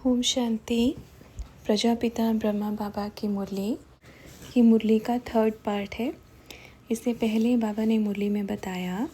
ओम शांति। प्रजापिता ब्रह्मा बाबा की मुरली का third part है। इससे पहले बाबा ने मुरली में बताया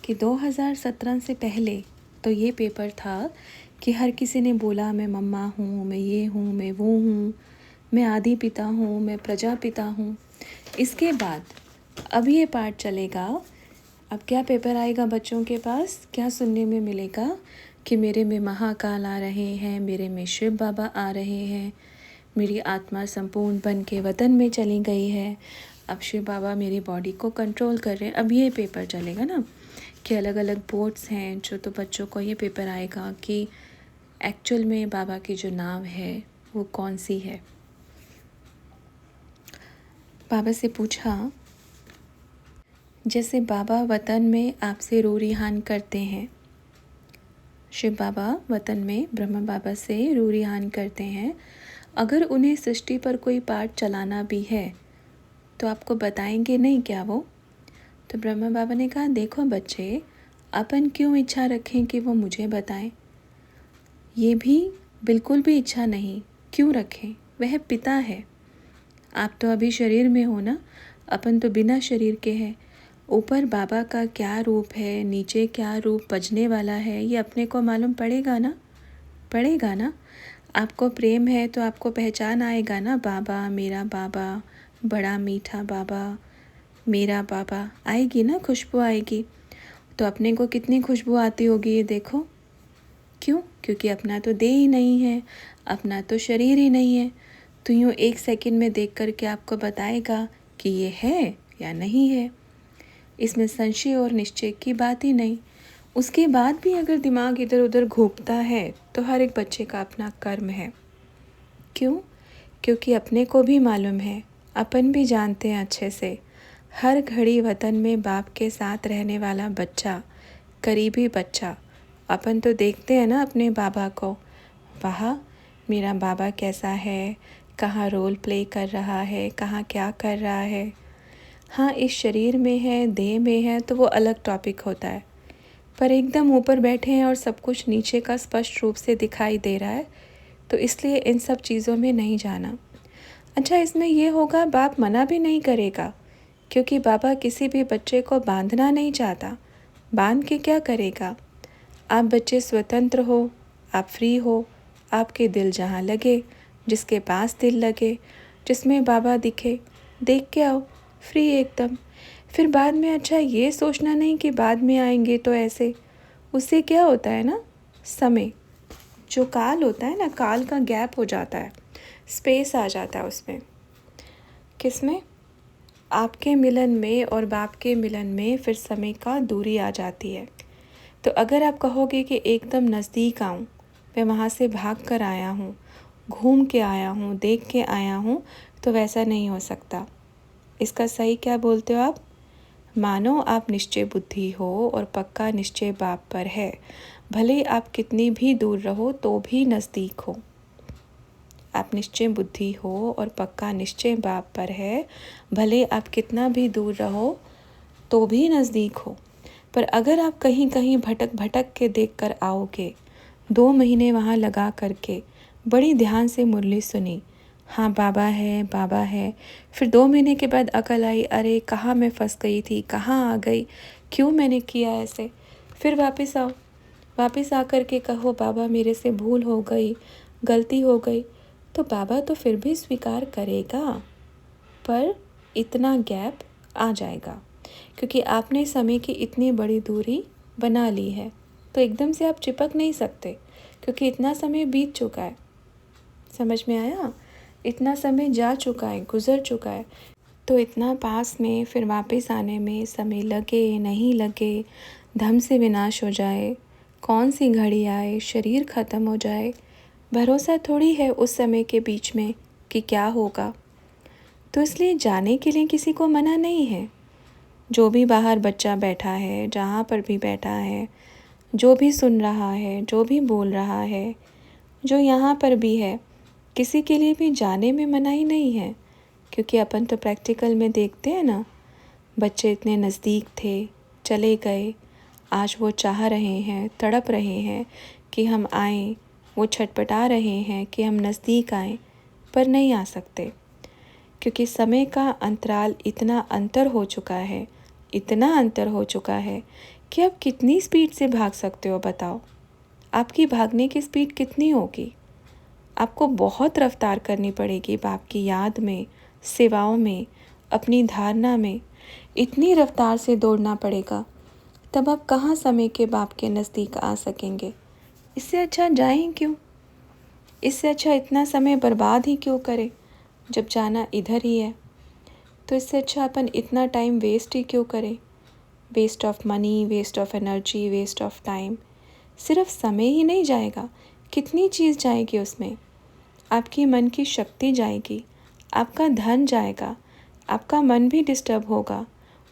कि 2017 से पहले तो ये पेपर था कि हर किसी ने बोला मैं मम्मा हूँ, मैं ये हूँ, मैं वो हूँ, मैं आदि पिता हूँ, मैं प्रजापिता हूँ। इसके बाद अब ये पार्ट चलेगा। अब क्या पेपर आएगा बच्चों के पास, क्या सुनने में मिलेगा कि मेरे में महाकाल आ रहे हैं, मेरे में शिव बाबा आ रहे हैं, मेरी आत्मा संपूर्ण बन के वतन में चली गई है, अब शिव बाबा मेरी बॉडी को कंट्रोल कर रहे हैं। अब ये पेपर चलेगा ना कि अलग अलग बोर्ड्स हैं जो, तो बच्चों को ये पेपर आएगा कि एक्चुअल में बाबा की जो नाम है वो कौन सी है। बाबा से पूछा, जैसे बाबा वतन में आपसे रो रिहान करते हैं, शिव बाबा वतन में ब्रह्मा बाबा से रो रिहान करते हैं, अगर उन्हें सृष्टि पर कोई पाठ चलाना भी है तो आपको बताएंगे नहीं क्या वो? तो ब्रह्मा बाबा ने कहा, देखो बच्चे, अपन क्यों इच्छा रखें कि वो मुझे बताएं? ये भी बिल्कुल भी इच्छा नहीं, क्यों रखें? वह पिता है। आप तो अभी शरीर में हो ना, अपन तो बिना शरीर के हैं। ऊपर बाबा का क्या रूप है, नीचे क्या रूप बजने वाला है, ये अपने को मालूम पड़ेगा ना। आपको प्रेम है तो आपको पहचान आएगा ना, बाबा, मेरा बाबा, बड़ा मीठा बाबा, मेरा बाबा, आएगी ना, खुशबू आएगी। तो अपने को कितनी खुशबू आती होगी ये देखो। क्यों? क्योंकि अपना तो देह ही नहीं है, अपना तो शरीर ही नहीं है। तो यूँ एक सेकंड में देख कर के आपको बताएगा कि ये है या नहीं है। इसमें संशय और निश्चय की बात ही नहीं। उसके बाद भी अगर दिमाग इधर उधर घूमता है तो हर एक बच्चे का अपना कर्म है। क्यों? क्योंकि अपने को भी मालूम है, अपन भी जानते हैं अच्छे से, हर घड़ी वतन में बाप के साथ रहने वाला बच्चा, करीबी बच्चा, अपन तो देखते हैं ना अपने बाबा को, वाह मेरा बाबा कैसा है, कहाँ रोल प्ले कर रहा है, कहाँ क्या कर रहा है। हाँ, इस शरीर में है, देह में है तो वो अलग टॉपिक होता है, पर एकदम ऊपर बैठे हैं और सब कुछ नीचे का स्पष्ट रूप से दिखाई दे रहा है, तो इसलिए इन सब चीज़ों में नहीं जाना। अच्छा, इसमें ये होगा, बाप मना भी नहीं करेगा, क्योंकि बाबा किसी भी बच्चे को बांधना नहीं चाहता। बांध के क्या करेगा? आप बच्चे स्वतंत्र हो, आप फ्री हो, आपके दिल जहाँ लगे, जिसके पास दिल लगे, जिसमें बाबा दिखे, देख के आओ, फ्री एकदम। फिर बाद में अच्छा ये सोचना नहीं कि बाद में आएंगे तो ऐसे, उससे क्या होता है ना, समय जो काल होता है ना, काल का गैप हो जाता है, स्पेस आ जाता है उसमें। किसमें? आपके मिलन में और बाप के मिलन में फिर समय का दूरी आ जाती है। तो अगर आप कहोगे कि एकदम नज़दीक आऊँ, मैं वहाँ से भाग कर आया हूँ, घूम के आया हूँ, देख के आया हूँ, तो वैसा नहीं हो सकता। इसका सही क्या बोलते हो आप? मानो आप निश्चय बुद्धि हो और पक्का निश्चय बाप पर है, भले आप कितनी भी दूर रहो तो भी नज़दीक हो। आप निश्चय बुद्धि हो और पक्का निश्चय बाप पर है, भले आप कितना भी दूर रहो तो भी नज़दीक हो। पर अगर आप कहीं कहीं भटक के देख कर आओगे, 2 महीने वहाँ लगा करके बड़ी ध्यान से मुरली सुनी, हाँ बाबा है, फिर 2 महीने के बाद अकल आई, अरे कहाँ मैं फंस गई थी, कहाँ आ गई, क्यों मैंने किया ऐसे। फिर वापस आओ, वापस आकर के कहो, बाबा मेरे से भूल हो गई, गलती हो गई, तो बाबा तो फिर भी स्वीकार करेगा, पर इतना गैप आ जाएगा, क्योंकि आपने समय की इतनी बड़ी दूरी बना ली है, तो एकदम से आप चिपक नहीं सकते, क्योंकि इतना समय बीत चुका है। समझ में आया? इतना समय जा चुका है, गुजर चुका है, तो इतना पास में फिर वापस आने में समय लगे नहीं लगे, धम से विनाश हो जाए, कौन सी घड़ी आए, शरीर ख़त्म हो जाए, भरोसा थोड़ी है उस समय के बीच में कि क्या होगा। तो इसलिए जाने के लिए किसी को मना नहीं है। जो भी बाहर बच्चा बैठा है, जहाँ पर भी बैठा है, जो भी सुन रहा है, जो भी बोल रहा है, जो यहाँ पर भी है, किसी के लिए भी जाने में मनाही नहीं है, क्योंकि अपन तो प्रैक्टिकल में देखते हैं ना, बच्चे इतने नज़दीक थे, चले गए, आज वो चाह रहे हैं, तड़प रहे हैं कि हम आएँ, वो छटपटा रहे हैं कि हम नज़दीक आएं, पर नहीं आ सकते, क्योंकि समय का अंतराल इतना अंतर हो चुका है, इतना अंतर हो चुका है कि आप कितनी स्पीड से भाग सकते हो बताओ। आपकी भागने की स्पीड कितनी होगी? आपको बहुत रफ्तार करनी पड़ेगी बाप की याद में, सेवाओं में, अपनी धारणा में। इतनी रफ्तार से दौड़ना पड़ेगा, तब आप कहाँ समय के बाप के नज़दीक आ सकेंगे। इससे अच्छा जाएं क्यों? इससे अच्छा इतना समय बर्बाद ही क्यों करें जब जाना इधर ही है। तो इससे अच्छा अपन इतना टाइम वेस्ट ही क्यों करें। Waste of money, waste of energy, waste of time. सिर्फ समय ही नहीं जाएगा, कितनी चीज़ जाएगी उसमें। आपकी मन की शक्ति जाएगी, आपका धन जाएगा, आपका मन भी डिस्टर्ब होगा।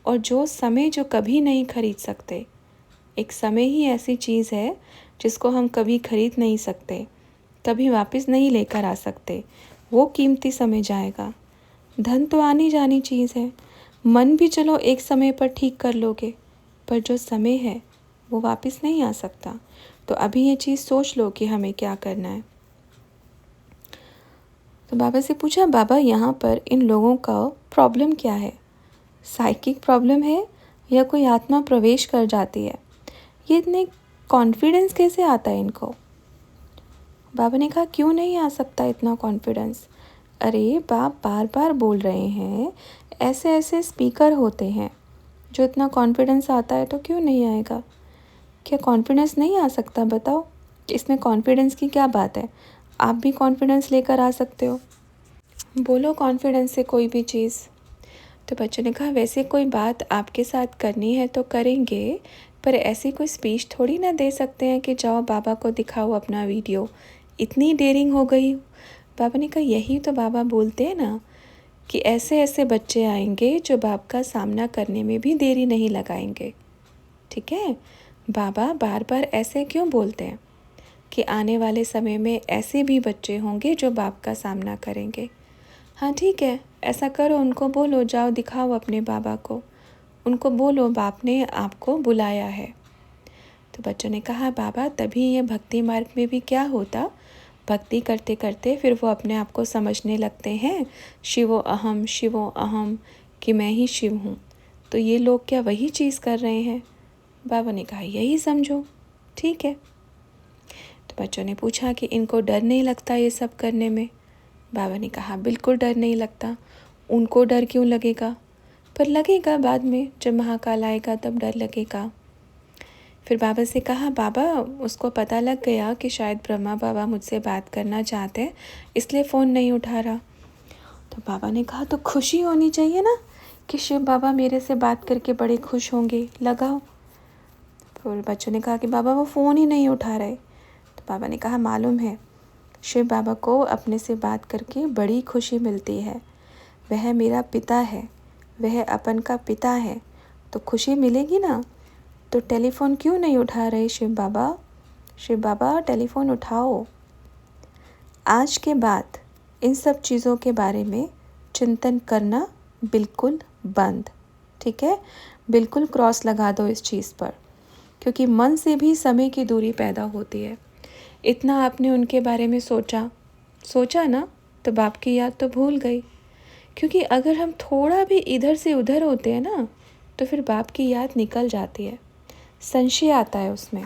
और जो समय जो कभी नहीं खरीद सकते, एक समय ही ऐसी चीज़ है जिसको हम कभी खरीद नहीं सकते, कभी वापस नहीं लेकर आ सकते। वो कीमती समय जाएगा। धन तो आनी जानी चीज़ है, मन भी चलो एक समय पर ठीक कर लोगे, पर जो समय है वो वापस नहीं आ सकता। तो अभी ये चीज़ सोच लो कि हमें क्या करना है। तो बाबा से पूछा, बाबा यहाँ पर इन लोगों का प्रॉब्लम क्या है? साइकिक प्रॉब्लम है या कोई आत्मा प्रवेश कर जाती है? ये इतने कॉन्फिडेंस कैसे आता है इनको? बाबा ने कहा, क्यों नहीं आ सकता इतना कॉन्फिडेंस? अरे बाप बार बार बोल रहे हैं, ऐसे ऐसे स्पीकर होते हैं जो इतना कॉन्फिडेंस आता है, तो क्यों नहीं आएगा? क्या कॉन्फिडेंस नहीं आ सकता? बताओ, इसमें कॉन्फिडेंस की क्या बात है? आप भी कॉन्फिडेंस लेकर आ सकते हो। बोलो कॉन्फिडेंस से कोई भी चीज़। तो बच्चों ने कहा, वैसे कोई बात आपके साथ करनी है तो करेंगे, पर ऐसी कोई स्पीच थोड़ी ना दे सकते हैं कि जाओ बाबा को दिखाओ अपना वीडियो। इतनी डेयरिंग हो गई। बाबा ने कहा, यही तो बाबा बोलते हैं ना कि ऐसे ऐसे बच्चे आएंगे जो बाप का सामना करने में भी देरी नहीं लगाएंगे। ठीक है, बाबा बार बार ऐसे क्यों बोलते हैं कि आने वाले समय में ऐसे भी बच्चे होंगे जो बाप का सामना करेंगे। हाँ ठीक है, ऐसा करो, उनको बोलो जाओ दिखाओ अपने बाबा को, उनको बोलो बाप ने आपको बुलाया है। तो बच्चों ने कहा, बाबा तभी ये भक्ति मार्ग में भी क्या होता, भक्ति करते करते फिर वो अपने आप को समझने लगते हैं शिवो अहम, कि मैं ही शिव हूँ। तो ये लोग क्या वही चीज़ कर रहे हैं? बाबा ने कहा, यही समझो। ठीक है। तो बच्चों ने पूछा कि इनको डर नहीं लगता ये सब करने में? बाबा ने कहा, बिल्कुल डर नहीं लगता। उनको डर क्यों लगेगा? पर लगेगा बाद में, जब महाकाल आएगा तब डर लगेगा। फिर बाबा से कहा, बाबा उसको पता लग गया कि शायद ब्रह्मा बाबा मुझसे बात करना चाहते हैं, इसलिए फ़ोन नहीं उठा रहा। तो बाबा ने कहा, तो खुशी होनी चाहिए ना कि शिव बाबा मेरे से बात करके बड़े खुश होंगे, लगाओ। फिर बच्चों ने कहा कि बाबा वो फ़ोन ही नहीं उठा रहे। तो बाबा ने कहा, मालूम है, शिव बाबा को अपने से बात करके बड़ी खुशी मिलती है। वह मेरा पिता है, वह अपन का पिता है, तो खुशी मिलेगी ना। तो टेलीफ़ोन क्यों नहीं उठा रहे शिव बाबा? शिव बाबा टेलीफ़ोन उठाओ। आज के बाद इन सब चीज़ों के बारे में चिंतन करना बिल्कुल बंद। ठीक है, बिल्कुल क्रॉस लगा दो इस चीज़ पर, क्योंकि मन से भी समय की दूरी पैदा होती है। इतना आपने उनके बारे में सोचा ना, तो बाप की याद तो भूल गई। क्योंकि अगर हम थोड़ा भी इधर से उधर होते हैं ना, तो फिर बाप की याद निकल जाती है, संशय आता है उसमें।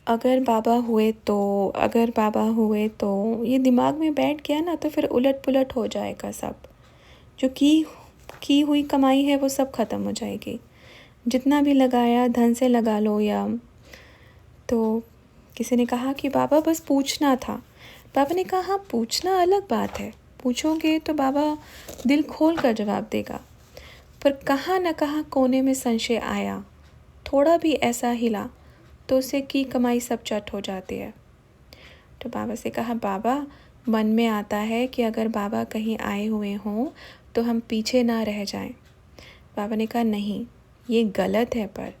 अगर बाबा हुए तो ये दिमाग में बैठ गया ना, तो फिर उलट पुलट हो जाएगा सब। जो की हुई कमाई है वो सब ख़त्म हो जाएगी। जितना भी लगाया धन से लगा लो या। तो किसी ने कहा कि बाबा बस पूछना था। बाबा ने कहा, हाँ पूछना अलग बात है, पूछोगे तो बाबा दिल खोल कर जवाब देगा। पर कहाँ न कहाँ कोने में संशय आया, थोड़ा भी ऐसा हिला, तो उसे की कमाई सब चट हो जाती है। तो बाबा से कहा, बाबा मन में आता है कि अगर बाबा कहीं आए हुए हों तो हम पीछे ना रह जाएं। बाबा ने कहा, नहीं ये गलत है। पर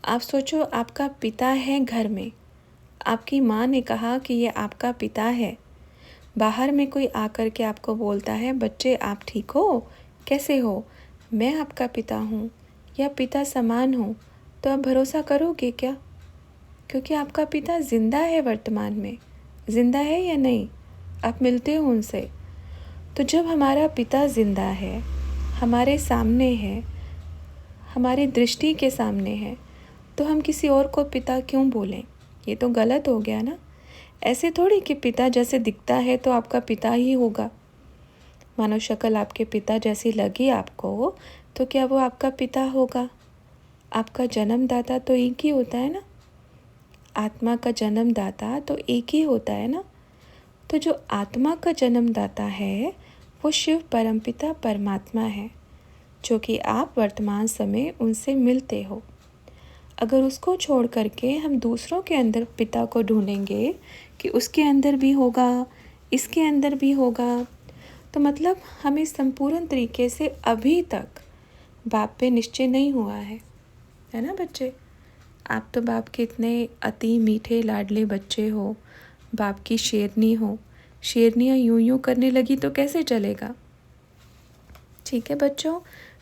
आप सोचो, आपका पिता है घर में, आपकी माँ ने कहा कि ये आपका पिता है। बाहर में कोई आकर के आपको बोलता है, बच्चे आप ठीक हो, कैसे हो, मैं आपका पिता हूँ या पिता समान हूँ, तो आप भरोसा करोगे क्या? क्योंकि आपका पिता ज़िंदा है वर्तमान में, ज़िंदा है या नहीं? आप मिलते हो उनसे। तो जब हमारा पिता ज़िंदा है, हमारे सामने है, हमारी दृष्टि के सामने है, तो हम किसी और को पिता क्यों बोलें? ये तो गलत हो गया ना। ऐसे थोड़ी कि पिता जैसे दिखता है तो आपका पिता ही होगा। मानो शक्ल आपके पिता जैसी लगी आपको, तो क्या वो आपका पिता होगा? आपका जन्मदाता तो एक ही होता है ना। आत्मा का जन्मदाता तो एक ही होता है ना। तो जो आत्मा का जन्मदाता है वो शिव परमपिता परमात्मा है, जो कि आप वर्तमान समय उनसे मिलते हो। अगर उसको छोड़ करके हम दूसरों के अंदर पिता को ढूंढेंगे कि उसके अंदर भी होगा, इसके अंदर भी होगा, तो मतलब हमें संपूर्ण तरीके से अभी तक बाप पे निश्चय नहीं हुआ है ना बच्चे। आप तो बाप के इतने अति मीठे लाडले बच्चे हो, बाप की शेरनी हो। शेरनियाँ यूं यूं करने लगी तो कैसे चलेगा? ठीक है बच्चों,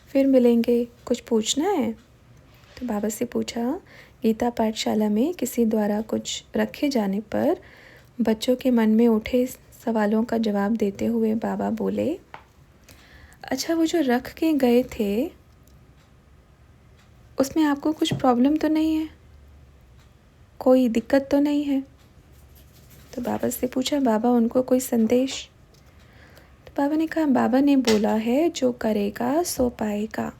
फिर मिलेंगे। कुछ पूछना है? तो बाबा से पूछा, गीता पाठशाला में किसी द्वारा कुछ रखे जाने पर बच्चों के मन में उठे सवालों का जवाब देते हुए बाबा बोले, अच्छा वो जो रख के गए थे उसमें आपको कुछ प्रॉब्लम तो नहीं है? कोई दिक्कत तो नहीं है? तो बाबा से पूछा, बाबा उनको कोई संदेश? तो बाबा ने कहा, बाबा ने बोला है जो करेगा सो पाएगा।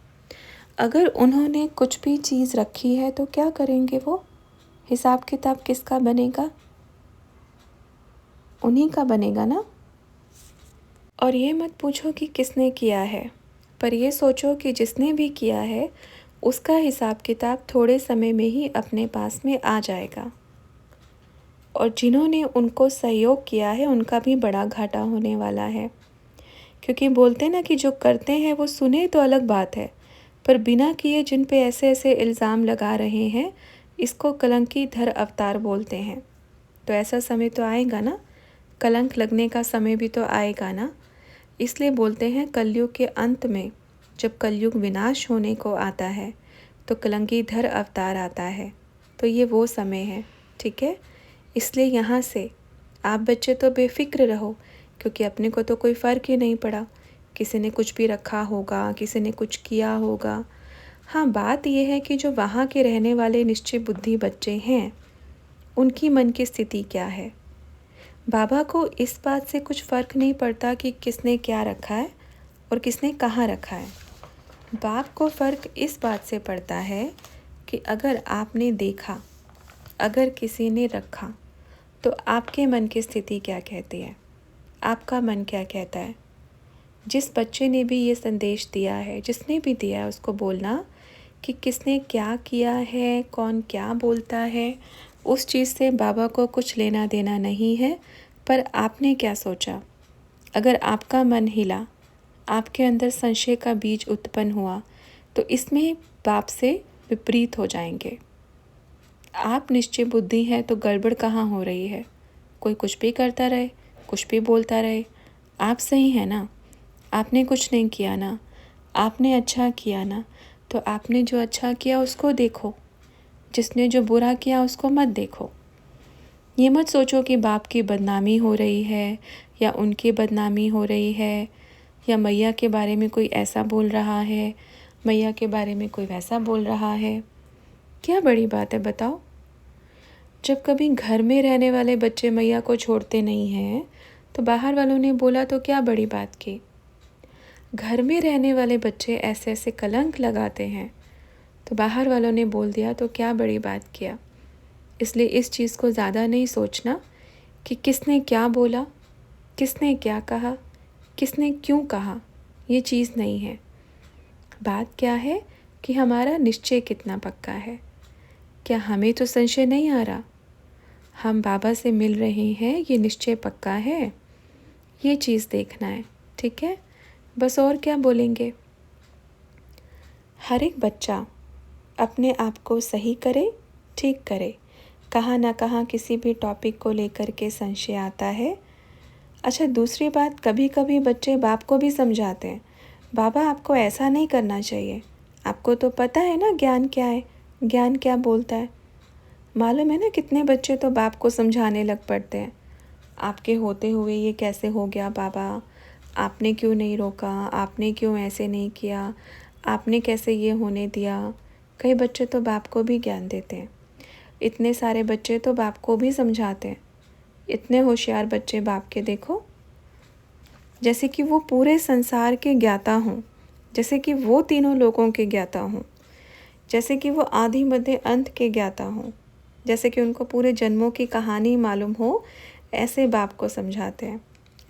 अगर उन्होंने कुछ भी चीज़ रखी है तो क्या करेंगे वो? हिसाब किताब किसका बनेगा? उन्हीं का बनेगा ना। और ये मत पूछो कि किसने किया है, पर ये सोचो कि जिसने भी किया है उसका हिसाब किताब थोड़े समय में ही अपने पास में आ जाएगा, और जिन्होंने उनको सहयोग किया है उनका भी बड़ा घाटा होने वाला है। क्योंकि बोलते ना कि जो करते हैं वो सुने तो अलग बात है, पर बिना किए जिन पे ऐसे ऐसे इल्ज़ाम लगा रहे हैं, इसको कलंकी धर अवतार बोलते हैं। तो ऐसा समय तो आएगा ना, कलंक लगने का समय भी तो आएगा ना। इसलिए बोलते हैं कलयुग के अंत में जब कलयुग विनाश होने को आता है तो कलंकी धर अवतार आता है। तो ये वो समय है, ठीक है। इसलिए यहाँ से आप बच्चे तो बेफिक्र रहो, क्योंकि अपने को तो कोई फ़र्क ही नहीं पड़ा। किसी ने कुछ भी रखा होगा, किसी ने कुछ किया होगा। हाँ, बात यह है कि जो वहाँ के रहने वाले निश्चय बुद्धि बच्चे हैं उनकी मन की स्थिति क्या है। बाबा को इस बात से कुछ फ़र्क नहीं पड़ता कि किसने क्या रखा है और किसने कहाँ रखा है। बाप को फ़र्क इस बात से पड़ता है कि अगर आपने देखा, अगर किसी ने रखा, तो आपके मन की स्थिति क्या कहती है, आपका मन क्या कहता है। जिस बच्चे ने भी ये संदेश दिया है, जिसने भी दिया है, उसको बोलना कि किसने क्या किया है, कौन क्या बोलता है, उस चीज़ से बाबा को कुछ लेना देना नहीं है। पर आपने क्या सोचा? अगर आपका मन हिला, आपके अंदर संशय का बीज उत्पन्न हुआ, तो इसमें बाप से विपरीत हो जाएंगे। आप निश्चय बुद्धि हैं तो गड़बड़ कहाँ हो रही है? कोई कुछ भी करता रहे, कुछ भी बोलता रहे, आप सही है ना? आपने कुछ नहीं किया ना, आपने अच्छा किया ना। तो आपने जो अच्छा किया उसको देखो, जिसने जो बुरा किया उसको मत देखो। ये मत सोचो कि बाप की बदनामी हो रही है या उनकी बदनामी हो रही है, या मैया के बारे में कोई ऐसा बोल रहा है, मैया के बारे में कोई वैसा बोल रहा है। क्या बड़ी बात है बताओ? जब कभी घर में रहने वाले बच्चे मैया को छोड़ते नहीं हैं तो बाहर वालों ने बोला तो क्या बड़ी बात की। घर में रहने वाले बच्चे ऐसे ऐसे कलंक लगाते हैं तो बाहर वालों ने बोल दिया तो क्या बड़ी बात किया। इसलिए इस चीज़ को ज़्यादा नहीं सोचना कि किसने क्या बोला, किसने क्या कहा, किसने क्यों कहा। ये चीज़ नहीं है। बात क्या है कि हमारा निश्चय कितना पक्का है। क्या हमें तो संशय नहीं आ रहा? हम बाबा से मिल रहे हैं, ये निश्चय पक्का है। ये चीज़ देखना है, ठीक है। बस और क्या बोलेंगे। हर एक बच्चा अपने आप को सही करे, ठीक करे। कहाँ ना कहाँ किसी भी टॉपिक को लेकर के संशय आता है। अच्छा, दूसरी बात, कभी कभी बच्चे बाप को भी समझाते हैं, बाबा आपको ऐसा नहीं करना चाहिए, आपको तो पता है ना ज्ञान क्या है, ज्ञान क्या बोलता है। मालूम है ना कितने बच्चे तो बाप को समझाने लग पड़ते हैं, आपके होते हुए ये कैसे हो गया बाबा, आपने क्यों नहीं रोका, आपने क्यों ऐसे नहीं किया, आपने कैसे ये होने दिया। कई बच्चे तो बाप को भी ज्ञान देते हैं, इतने सारे बच्चे तो बाप को भी समझाते हैं। इतने होशियार बच्चे बाप के देखो, जैसे कि वो पूरे संसार के ज्ञाता हों, जैसे कि वो तीनों लोगों के ज्ञाता हों, जैसे कि वो आदि मध्य अंत के ज्ञाता हों, जैसे कि उनको पूरे जन्मों की कहानी मालूम हो। ऐसे बाप को समझाते हैं,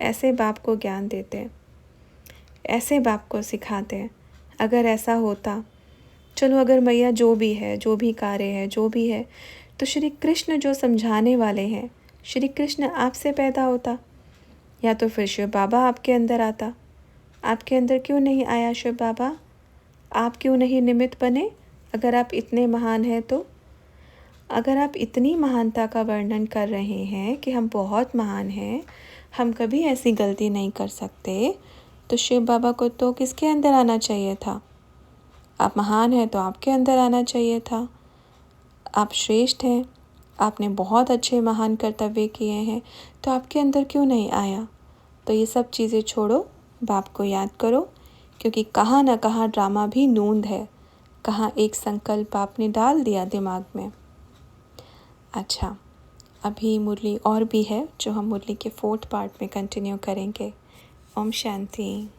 ऐसे बाप को ज्ञान देते हैं, ऐसे बाप को सिखाते हैं। अगर ऐसा होता, चलो अगर मैया जो भी है, जो भी कार्य है, जो भी है, तो श्री कृष्ण जो समझाने वाले हैं, श्री कृष्ण आपसे पैदा होता, या तो फिर शिव बाबा आपके अंदर आता। आपके अंदर क्यों नहीं आया शिव बाबा? आप क्यों नहीं निमित्त बने? अगर आप इतने महान हैं तो, अगर आप इतनी महानता का वर्णन कर रहे हैं कि हम बहुत महान हैं, हम कभी ऐसी गलती नहीं कर सकते, तो शिव बाबा को तो किसके अंदर आना चाहिए था? आप महान हैं तो आपके अंदर आना चाहिए था। आप श्रेष्ठ हैं, आपने बहुत अच्छे महान कर्तव्य किए हैं, तो आपके अंदर क्यों नहीं आया? तो ये सब चीज़ें छोड़ो, बाप को याद करो, क्योंकि कहाँ ना कहाँ ड्रामा भी नूंद है, कहाँ एक संकल्प आपने डाल दिया दिमाग में। अच्छा, अभी मुरली और भी है जो हम मुरली के 4th पार्ट में कंटिन्यू करेंगे। ओम शांति।